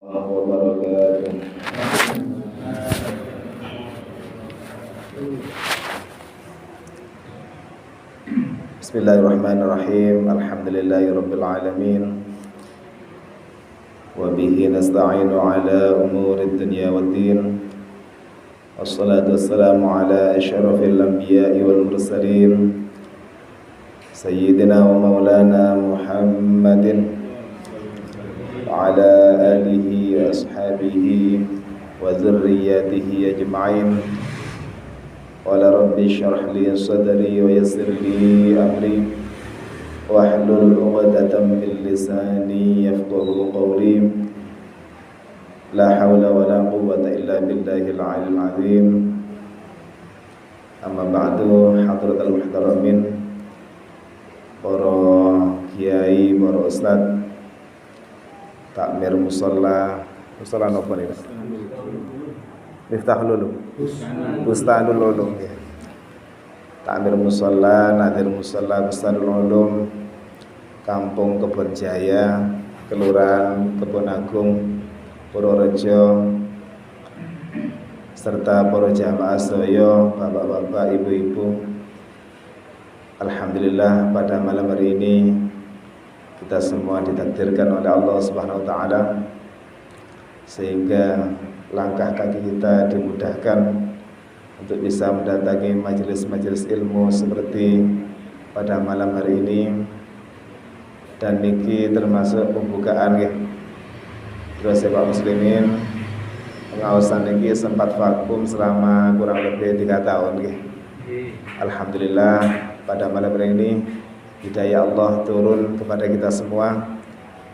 wabarakatuh. Bismillahirrahmanirrahim. Alhamdulillahirabbil alamin. Wa bihi nasta'inu ala umurid dunya waddin. Wassalatu wassalamu ala asyrafil anbiya'i wal mursalin. Sayyidina wa maulana Muhammadin wa ala alihi wa ashabihi wa dzurriyyatihi ajma'in. Qala rabbi shrah li sadri wa yassir li amri wahlul 'uqdatam min lisani yafqahu qawli. La haula wa la quwwata illa billahil 'aliyyil 'azim. Amma ba'du, hadratul muhtaramin, para kiai, para ustaz, takmir musalla napa niku? Miftahul Ulum, Bustanul Ulum ya. Takmir musalla, nadir musalla Bustanul Ulum, Kampung Kebon Jaya, Kelurahan Kebon Agung, Purworejo, serta para jamaah sedaya, bapak-bapak, ibu-ibu. Alhamdulillah pada malam hari ini kita semua ditakdirkan oleh Allah Subhanahu wa taala sehingga langkah kaki kita dimudahkan untuk bisa mendatangi majelis-majelis ilmu seperti pada malam hari ini. Dan niki termasuk pembukaan ya. Terus Pak Muslimin, pengawasan niki sempat vakum selama kurang lebih 3 tahun ya. Alhamdulillah pada malam hari ini hidayah Allah turun kepada kita semua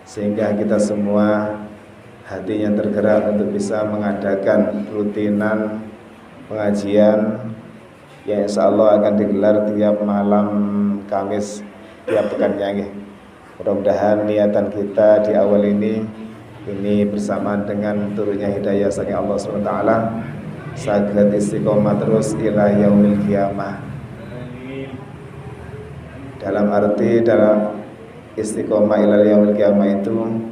sehingga kita semua hatinya tergerak untuk bisa mengadakan rutinan pengajian yang insya Allah akan digelar tiap malam Kamis tiap pekannya. Mudah-mudahan niatan kita di awal ini bersamaan dengan turunnya hidayah saking Allah SWT saged istiqomah terus ila yaumil qiyamah. Dalam istiqomah ila yaumil qiyamah itu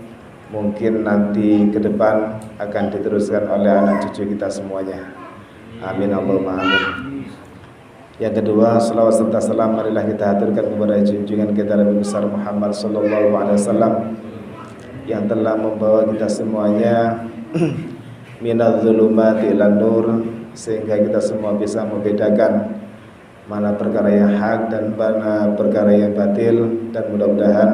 mungkin nanti ke depan akan diteruskan oleh anak cucu kita semuanya. Amin Allahumma amin. Yang kedua, selawat serta salam marilah kita haturkan kepada junjungan kita Nabi besar Muhammad sallallahu alaihi wasallam yang telah membawa kita semuanya minadz zulumati ilan nur, sehingga kita semua bisa membedakan mana perkara yang hak dan mana perkara yang batil, dan mudah-mudahan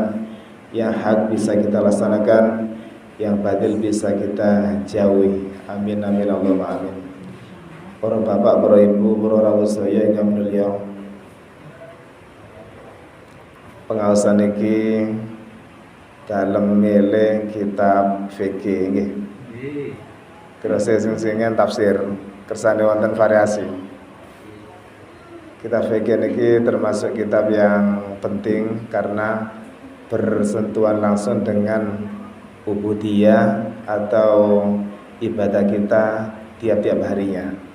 yang hak bisa kita laksanakan, yang batil bisa kita jauhi. Amin amin Allahumma amin. Para bapak, para ibu, para rawuh sedaya ingkang mulya, pengaosan iki dalem milih kitab fikih nggih. Terus sing-singen tafsir kersane wonten variasi. Kitab fikih niki termasuk kitab yang penting karena bersentuhan langsung dengan ubudiyah atau ibadah kita tiap-tiap harinya.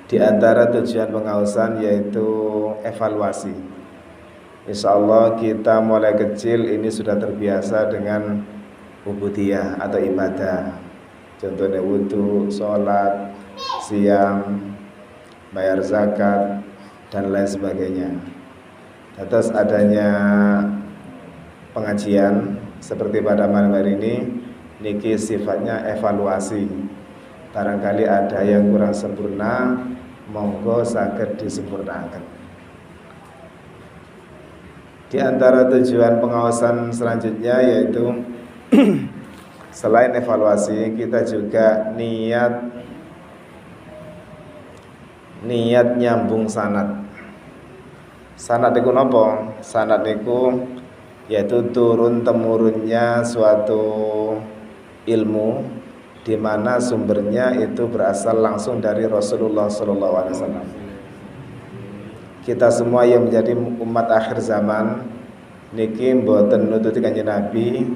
Di antara tujuan pengawasan yaitu evaluasi. Insya Allah kita mulai kecil ini sudah terbiasa dengan ubudiyah atau ibadah. Contohnya wudu, sholat, siam, bayar zakat, dan lain sebagainya. Atas adanya pengajian seperti pada malam hari ini, niki sifatnya evaluasi. Barangkali ada yang kurang sempurna, monggo saged disempurnakan. Di antara tujuan pengawasan selanjutnya yaitu selain evaluasi, kita juga niat nyambung sanad. Sanad niku napa? Sanad niku yaitu turun temurunnya suatu ilmu di mana sumbernya itu berasal langsung dari Rasulullah SAW. Kita semua yang menjadi umat akhir zaman niki mboten nututi Kanjeng Nabi,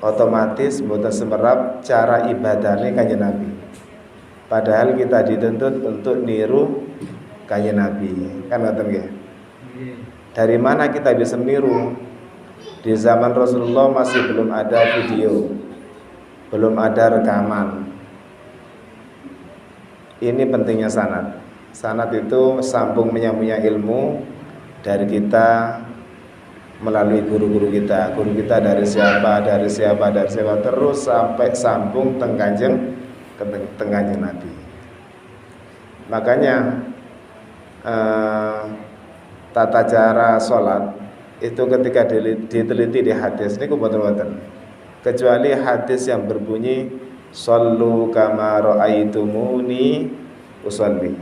otomatis mboten semerap cara ibadahnya Kanjeng Nabi. Padahal kita dituntut untuk niru Kanjeng Nabi, kan ngoten nggih. Dari mana kita bisa meniru? Di zaman Rasulullah masih belum ada video. belum ada rekaman. Ini pentingnya sanad. Sanad itu sambung menyambungnya ilmu dari kita melalui guru-guru kita. Guru kita dari siapa, terus sampai sambung teng Kanjeng Nabi. Makanya tata cara sholat itu ketika diteliti di hadis ini kebetulan, kecuali hadis yang berbunyi shollu kama ra'aitumuni usolli,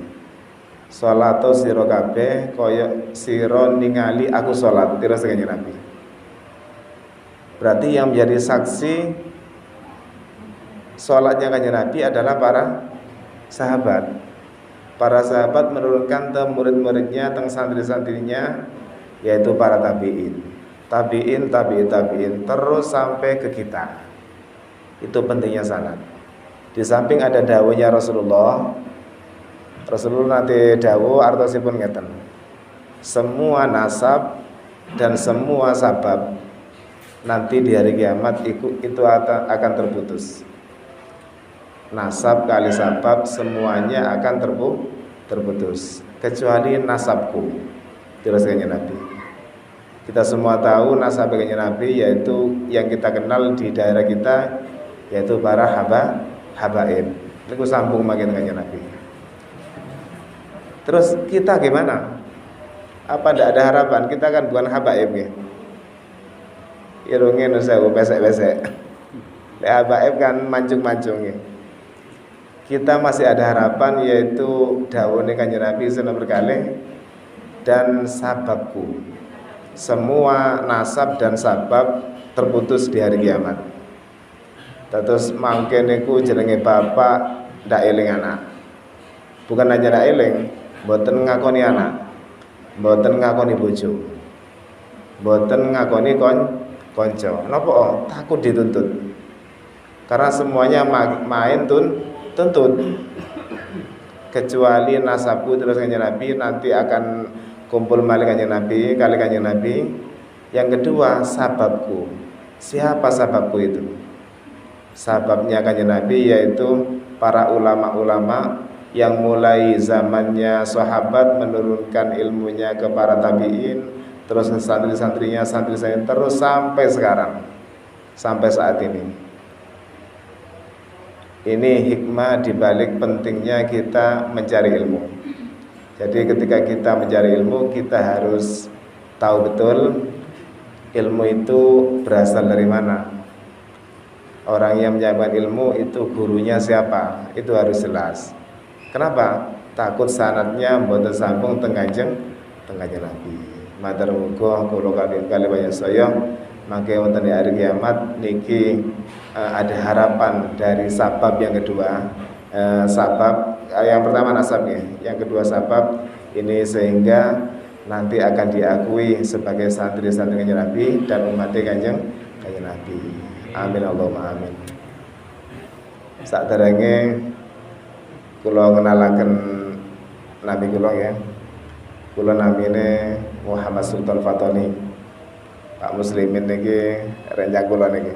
sholato sira kabeh kaya sira ningali aku sholat, terus Kanjeng Nabi. Berarti yang menjadi saksi sholatnya Kanjeng Nabi adalah para sahabat. Para sahabat menurunkan ke murid-muridnya, teng santri-santrinya, yaitu para tabi'in, terus sampai ke kita. Itu pentingnya sanad. Di samping ada dawuhnya Rasulullah nanti dawuh artosipun ngeten. Semua nasab dan semua sabab nanti di hari kiamat itu akan terputus. Nasab kali sabab semuanya akan terputus kecuali nasabku. Terus Kanjeng Nabi. Kita semua tahu nasab Kanjeng Nabi yaitu yang kita kenal di daerah kita, yaitu para habaib. Itu sambung makin Kanjeng Nabi. Terus kita gimana? Apa tidak ada harapan? Kita kan bukan habaib ya. Irungnya nusewu besek-besek. Habaib kan mancung-mancung ya. Kita masih ada harapan, yaitu dawuhnya Kanjeng Nabi sallallahu berkali dan sababku. Semua nasab dan sabab terputus di hari kiamat. Terus mangke niku jenenge bapak ndak eling anak. Bukan hanya ndak eling, mboten ngakoni anak, mboten ngakoni bojo, mboten ngakoni konco. Napa? Takut dituntut. Karena semuanya main tuntut, kecuali nasabku. Terus Kanjeng Nabi nanti akan kumpul kali Kanjeng Nabi. Yang kedua sababku. Siapa sababku itu? Sababnya Kanjeng Nabi yaitu para ulama-ulama yang mulai zamannya sahabat menurunkan ilmunya ke para tabi'in, terus santri-santrinya terus sampai sekarang, sampai saat ini. Ini hikmah dibalik pentingnya kita mencari ilmu. Jadi ketika kita mencari ilmu, kita harus tahu betul ilmu itu berasal dari mana. Orang yang menyampaikan ilmu itu gurunya siapa, itu harus jelas. Kenapa? Takut sanadnya mboten sambung teng Kanjeng Nabi. Matur muga kula kali banyak saya mangke wonten di hari kiamat niki ada harapan dari sabab yang kedua. Sabab yang pertama nasabnya, yang kedua sabab ini sehingga nanti akan diakui sebagai santri-santri Kanjeng Nabi dan umat Kanjeng Nabi. Amin Allahumma amin. Saderenge kula ngenalaken nabi kula ya. Kula namine Muhammad Sultan Fatoni. Pak Muslimin niki renjak kula niki.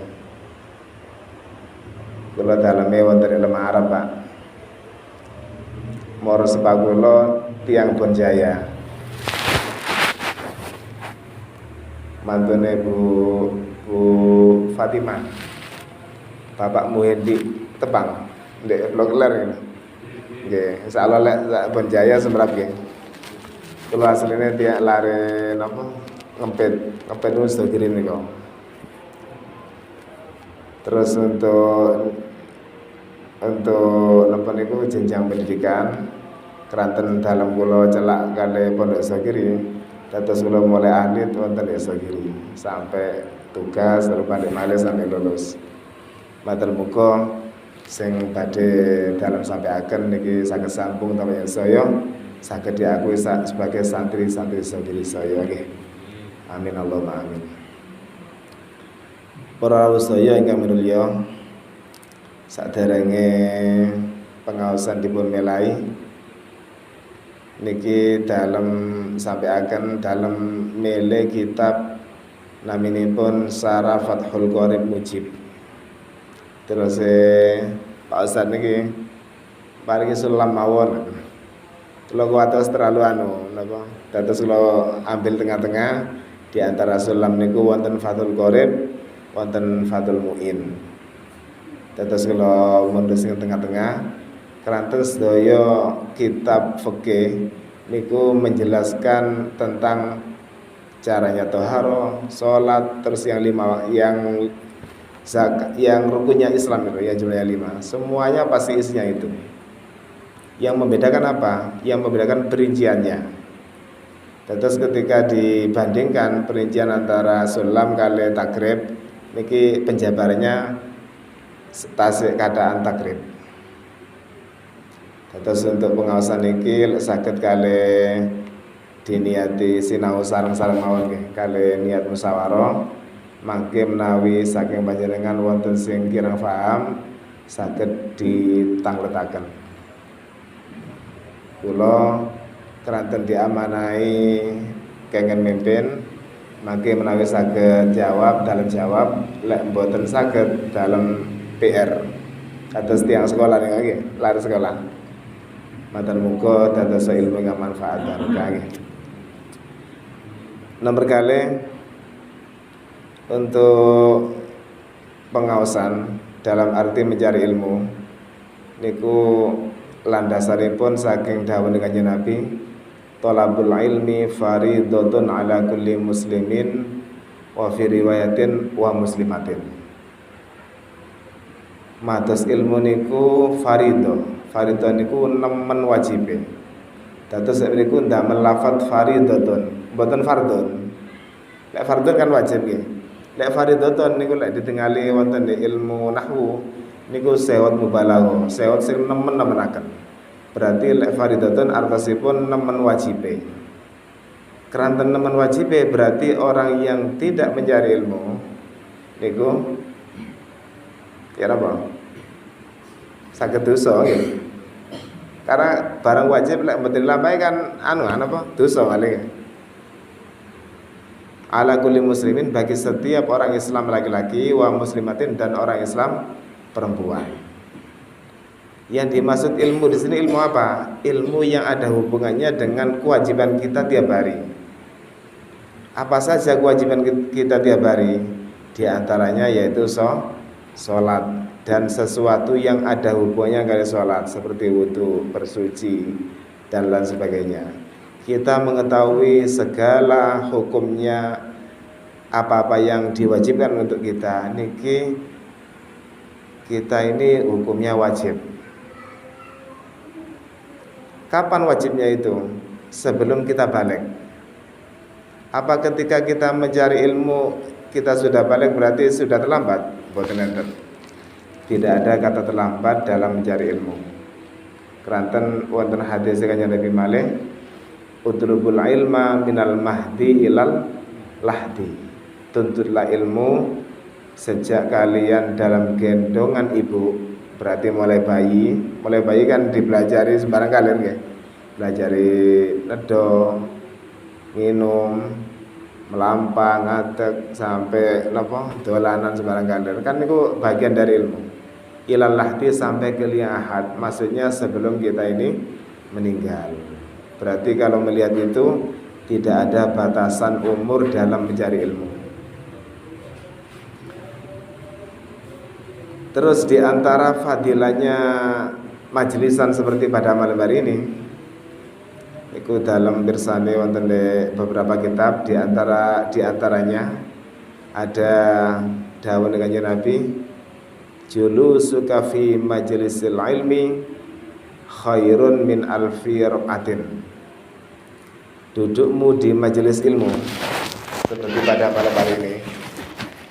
Kula daleme wonten ilmu Arab, Pak. Moro sepakula tiang Bonjaya. Mantune Bu Fatimah. Bapak Muhyiddin Tepang. Ndek Lokler ngene. Nggih, insyaallah lek Bonjaya semrap nggih. Kula asline tiang lare napa? Ngempet wis kirim niku. Terus untuk napa niku jenjang pendidikan keranten dalam kula celak kali Pondok Isogiri. Terus kula mulai anit wonten Isogiri sampai tugas terus balik malih sampai lulus. Matur muga sing badhe dalam sampai akan niki saged sambung tambahan saya saged diakui sebagai santri-santri Isogiri saya nggih. Amin Allahumma amin. Para sedaya ingkang minulya, saderenge pengaosan dipun melai niki dalam sampai akan dalam mele kitab naminipun Syarah Fathul Qorib Mujib. Terus Pak Ustadz niki paringi sulam mawon. Kalau kuatos terlalu napa? Dados kula ambil tengah-tengah di antara sulam niku wonten Fathul Qorib, wonten Fathul Muin. Dados kula mundhut sing tengah-tengah kerantos sedaya kitab fikih niku menjelaskan tentang caranya toharo, sholat, terus yang 5 yang zakat, yang rukunnya Islam itu ya jumlahnya 5. Semuanya pasti isinya itu. Yang membedakan apa? Yang membedakan perinciannya. Terus ketika dibandingkan perincian antara sulam kali takrib, niki penjabarannya tasik keadaan takrib. Terus untuk pengawasan niki sakit kali diniati sinau sareng-sareng mawon nggih kali niat musyawarah mangke menawi saking panjenengan wonten sing kirang paham saged ditangletaken. Kula keranten diamanahi kenging mimpin mangke menawi saged jawab dalam jawab lek mboten saged dalam PR kados tiyang sekolah nggih lari sekolah matur muga dados ilmu yang manfaat barokah. Nomor kali untuk pengawasan dalam arti mencari ilmu niku landasanipun saking dawuh Kanjeng Nabi thalabul ilmi fardhotun ala kulli muslimin wa fi riwayatin wa muslimatin. Matos ilmu niku fardho niku nemen wajibe. Dados niku ndamel lafadz fardhotun, mboten fardhon. Lek fardhon kan wajib nggih. Lek fardhotun niku lek ditingali wonten di ilmu nahwu niku sewot mubalaghah, sewot sing nemen-nemenaken. Berarti lek fardhotun artosipun nemen wajibe. Keranten nemen wajibe berarti orang yang tidak mencari ilmu niku ya apa? Saged dosa nggih. Karena barang wajib lek mboten dilampahi kan apa? Dosa kali. Ala kulli muslimin bagi setiap orang Islam laki-laki wa muslimatin dan orang Islam perempuan. Yang dimaksud ilmu di sini ilmu apa? Ilmu yang ada hubungannya dengan kewajiban kita tiap hari. Apa saja kewajiban kita tiap hari? Di antaranya yaitu sholat dan sesuatu yang ada hubungannya dengan sholat seperti wudu, bersuci dan lain sebagainya. Kita mengetahui segala hukumnya, apa-apa yang diwajibkan untuk kita niki kita ini hukumnya wajib. Kapan wajibnya itu? Sebelum kita balik. Apa ketika kita mencari ilmu kita sudah balik berarti sudah terlambat? Boten enten. Tidak ada kata terlambat dalam mencari ilmu. Keranten wonten hadis kanjeng Nabi malih utlubul ilma minal mahdi ilal lahdi. Tuntutlah ilmu sejak kalian dalam gendongan ibu. Berarti mulai bayi kan dipelajari sembarang kalian nggih. Pelajari nedo, minum, melampang, ngadeg sampai napa dolanan sembarang kalian. Kan itu bagian dari ilmu. Ilal lahdi sampai ke liang ahad. Maksudnya sebelum kita ini meninggal. Berarti kalau melihat itu tidak ada batasan umur dalam mencari ilmu. Terus di antara fadilahnya majlisan seperti pada malam hari ini, itu dalam bersani wonten beberapa kitab di antaranya ada dawuh Kanjeng Nabi, julusuka fi majlisil ilmi khairun min alfi raqatin. Dudukmu di majelis ilmu seperti pada malam hari ini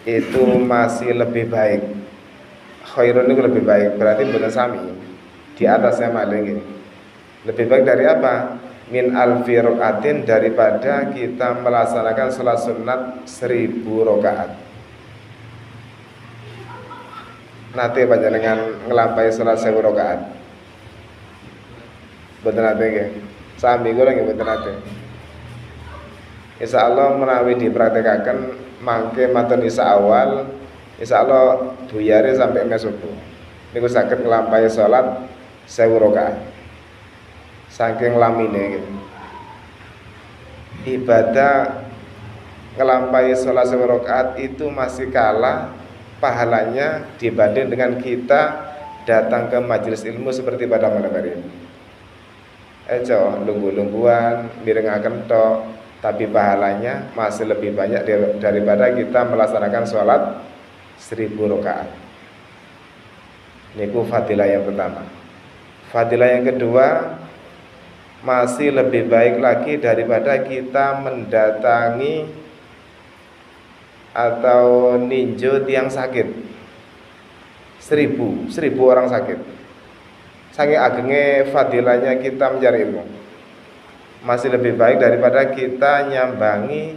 itu masih lebih baik. Khairun itu lebih baik, berarti benar sami di atasnya maling ini. Lebih baik dari apa? Min alfi raqatin, daripada kita melaksanakan sholat sunat 1000 rakaat. Nanti panjenengan ngelampaui sholat 1000 rakaat. Betul nate nggih. Sami kula nggih betul nate. Insyaallah menawi dipraktekake mangke matur isa awal Insyaallah buyare sampai mes subuh niku saged nglampahi salat 1000 rakaat. Saking lamine gitu. Ibadah ngelampaui sholat 1000 rakaat itu masih kalah pahalanya dibanding dengan kita datang ke majelis ilmu seperti pada malam hari ini. Lunggu-lungguan, mirengaken tok, tapi pahalanya masih lebih banyak daripada kita melaksanakan sholat 1000 rakaat. Niku fadilah yang pertama. Fadilah yang kedua, masih lebih baik lagi daripada kita mendatangi atau ninjo tiang sakit. 1000 orang sakit. Saking agenge fadilahnya kita mencari ilmu. Masih lebih baik daripada kita nyambangi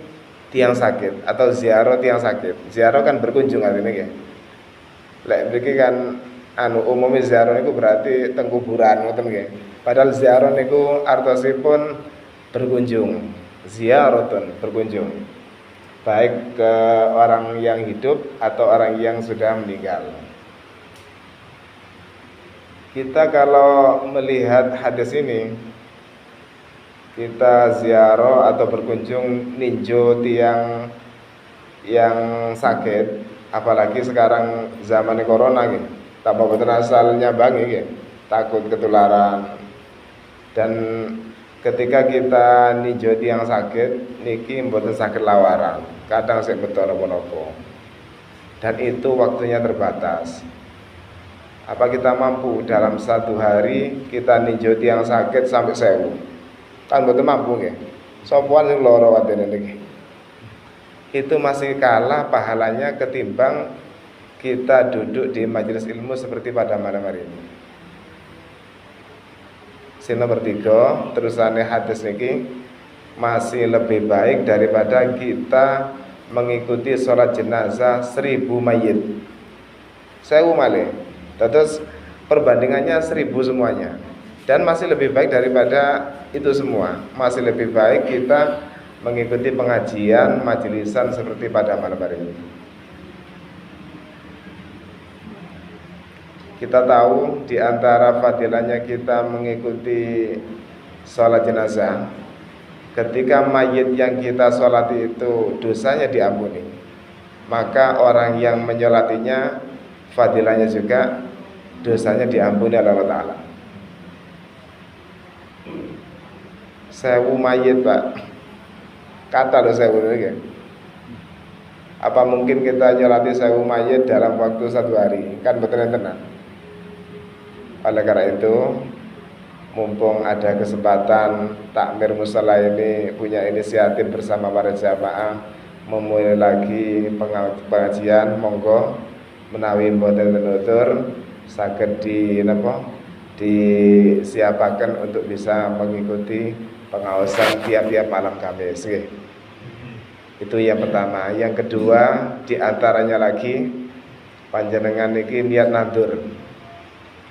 tiang sakit atau ziarah tiang sakit. Ziarah kan berkunjung artinya ya. Lek mriki kan umumnya ziarah niku berarti teng kuburan ngoten nggih. Padahal ziarah niku artosipun berkunjung. Ziaratun berkunjung. Baik ke orang yang hidup atau orang yang sudah meninggal. Kita kalau melihat hadis ini, kita ziarah atau berkunjung ninjo tiang yang sakit, apalagi sekarang zaman corona gitu, tanpa betul asalnya bangi gitu, takut ketularan. Dan ketika kita ninjo tiang sakit, niki mboten sakit lawaran, kadang sik betul nopo-nopo. Dan itu waktunya terbatas. Apa kita mampu dalam satu hari kita ninjo tiang sakit sampai 1000? Kan betul mampu nggih. Sopuan sing loro wadene niki. Itu masih kalah pahalanya ketimbang kita duduk di majelis ilmu seperti pada malam hari ini. Sin nomor 3, terusane hadis niki masih lebih baik daripada kita mengikuti sholat jenazah 1000 mayit. 1000 malih. Terus perbandingannya 1000 semuanya. Dan masih lebih baik daripada itu semua. Masih lebih baik kita mengikuti pengajian, majelisan seperti pada malam hari ini. Kita tahu di antara fadilahnya kita mengikuti sholat jenazah, ketika mayit yang kita sholati itu dosanya diampuni, maka orang yang menyolatinya fadilahnya juga dosanya diampuni oleh Allah Ta'ala. 1000 mayit Pak, kata loh 1000 ini. Apa mungkin kita nyolati 1000 mayit dalam waktu 1 hari? Kan betul tenang. Oleh karena itu, mumpung ada kesempatan takmir musala ini punya inisiatif bersama para jamaah memulai lagi pengajian, monggo menawi mboten tenutur saged disiapaken untuk bisa mengikuti pengawasan tiap-tiap malam Kamis nggih. Itu yang pertama. Yang kedua, diantaranya lagi panjenengan niki niat nandur.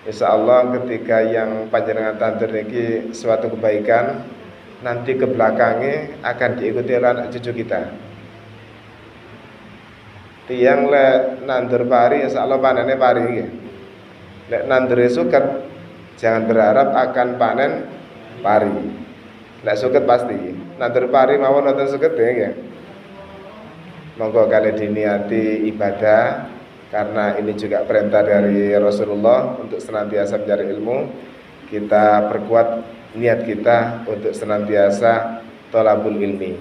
Insyaallah ketika yang panjenengan tandur niki suatu kebaikan, nanti ke belakangnya akan diikuti oleh anak cucu kita. Tiang lek nandur pari insyaallah panennya pari nggih. Lek nandure suket jangan berharap akan panen pari. Lek suket pasti. Nandur pari mawon wonten suket nggih. Monggo kali diniati ibadah karena ini juga perintah dari Rasulullah untuk senantiasa mencari ilmu. Kita perkuat niat kita untuk senantiasa thalabul ilmi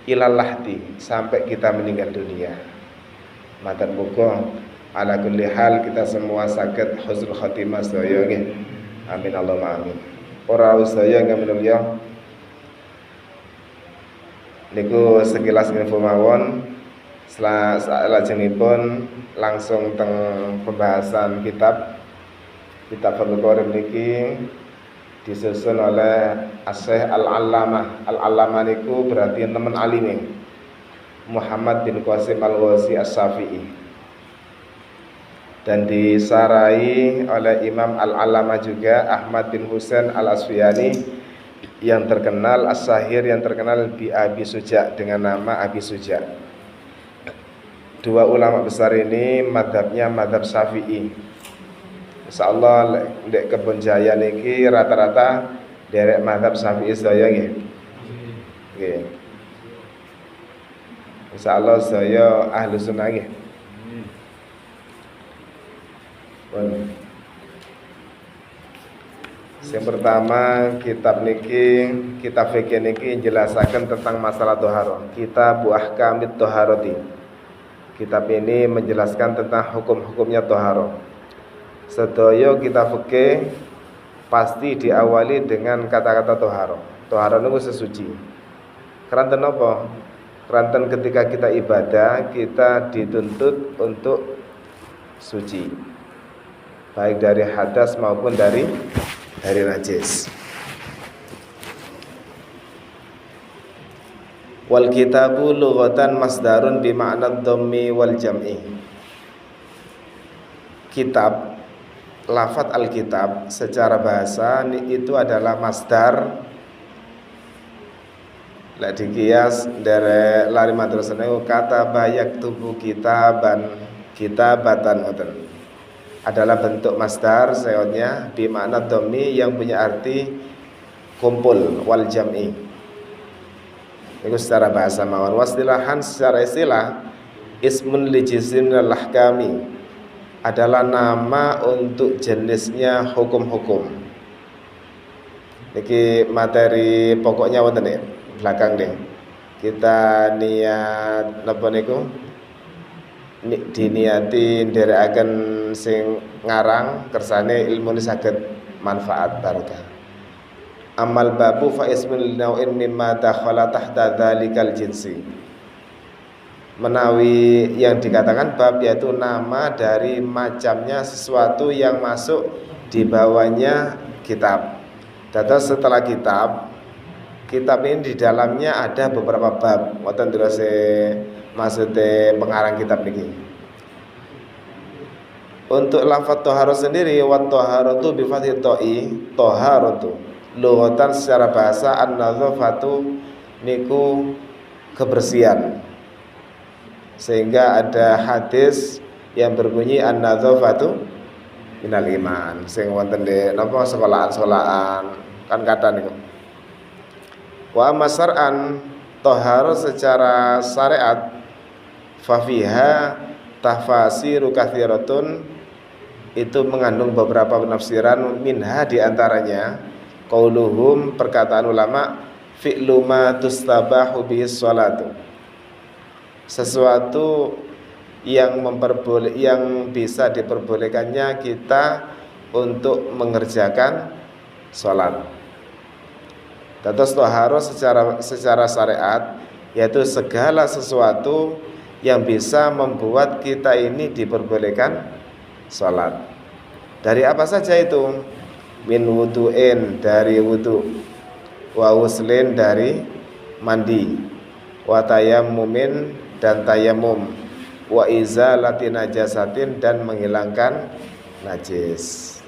ilal lahdi sampai kita meninggal dunia. Matur muga ala kulli hal kita semua saged husnul khotimah sedaya nggih. Amin Allahumma amin. Para sedaya ingkang minulya niku sekilas info mawon. Salajengipun langsung teng pembahasan kitab Fadhlul Qorib niki disusun oleh Asy-Syaikh Al-Allamah niku berarti teman alime Muhammad bin Qasim Al-Ghazi As-Syafi'i, dan disarai oleh Imam Al-Allamah juga Ahmad bin Husain Al-Asfiyani yang terkenal As-Sahir, yang terkenal bi Abi Suja dengan nama Abi Suja. dua ulama besar ini madhabnya madhab Syafi'i. Insyaallah ndek Kebon Jaya niki rata-rata derek madhab Syafi'i sedaya nggih. Nggih. Insyaallah saya ahlu sunnah nggih. Yang pertama kitab fikih niki jelasaken tentang masalah toharoh. Kitab Ahkamit Toharoti. Kitab ini menjelaskan tentang hukum-hukumnya toharoh. Sedaya kitab fikih pasti diawali dengan kata-kata toharoh. Toharoh niku sesuci. Keranten apa? Keranten ketika kita ibadah kita dituntut untuk suci, baik dari hadas maupun dari najis. Wal kitabu lughatan masdarun bi ma'na dhammi wal jam'i. Kitab, lafadz alkitab secara bahasa itu adalah masdar. Lek dikias dari lari madrasah kata bayak tubuh kitabatan ngoten. Adalah bentuk masdar seotnya bi makna dhammi yang punya arti kumpul wal jam'i. Itu secara bahasa mawon. Wastilahan secara istilah ismun li jisimil ahkami adalah nama untuk jenisnya hukum-hukum. Niki materi pokoknya wonten ya belakang deh. Kita niat napa niku? Diniati nderekaken sing ngarang kersane ilmu ini saged manfaat barokah. Amal babu fa ismul nau'in mimma dakhala tahta dzalikal jinsi. Menawi yang dikatakan bab yaitu nama dari macamnya sesuatu yang masuk di bawahnya kitab. Dados setelah kitab ini di dalamnya ada beberapa bab. Wonten terus maksudnya pengarang kitab niki. Untuk lafadz toharo sendiri, wat toharotu bi fathhi ta'i, toharotu lughatan secara bahasa an-nadzafatu niku kebersihan. Sehingga ada hadis yang berbunyi an-nadzafatu minal iman. Sing wonten di napa sekolahan kan kata niku. Wa masar'an toharo secara syariat fafiha tafasiru katsiratun, itu mengandung beberapa penafsiran. Minha diantaranya qauluhum, perkataan ulama, fi'lu ma tustabahu bihi sholatu, sesuatu yang bisa diperbolehkannya kita untuk mengerjakan sholat. Terus toharo secara syariat yaitu segala sesuatu yang bisa membuat kita ini diperbolehkan sholat. Dari apa saja itu? Min wudu'in, dari wudu, wa wuslin, dari mandi, wa tayammumin, dan tayamum, wa izalati najasatin, dan menghilangkan najis.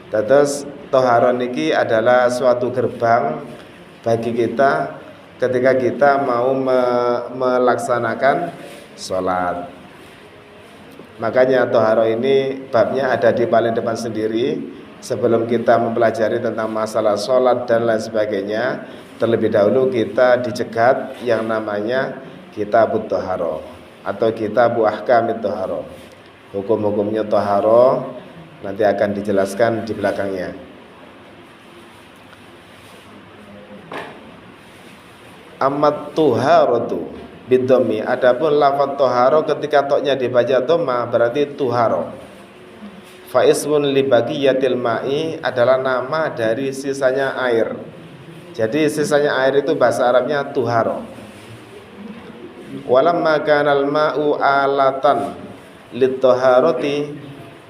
Terus toharon niki adalah suatu gerbang bagi kita ketika kita mau melaksanakan sholat. Makanya toharo ini babnya ada di paling depan sendiri. Sebelum kita mempelajari tentang masalah sholat dan lain sebagainya, terlebih dahulu kita dicegat yang namanya kitab toharo atau kitab ahkamit toharo. Hukum-hukumnya toharo nanti akan dijelaskan di belakangnya. Amat tuharotu bidomi. Adapun lafadz toharo ketika toknya dibaca dhamma berarti tuharo. Fa ismun li baqiyatil ma'i adalah nama dari sisanya air. Jadi sisanya air itu bahasa Arabnya tuharo. Walamma kanal ma'u alatan lit toharoti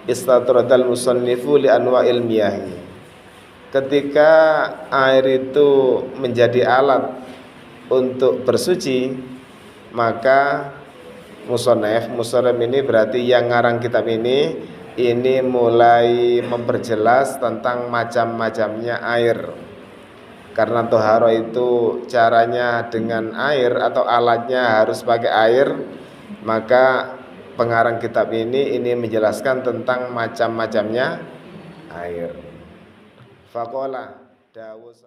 istatradal musannifu li anwa'il miyahi. Ketika air itu menjadi alat untuk bersuci, maka musonef ini berarti yang ngarang kitab ini mulai memperjelas tentang macam-macamnya air. Karena toharo itu caranya dengan air atau alatnya harus pakai air, Maka pengarang kitab ini menjelaskan tentang macam-macamnya air. Faqala Dawud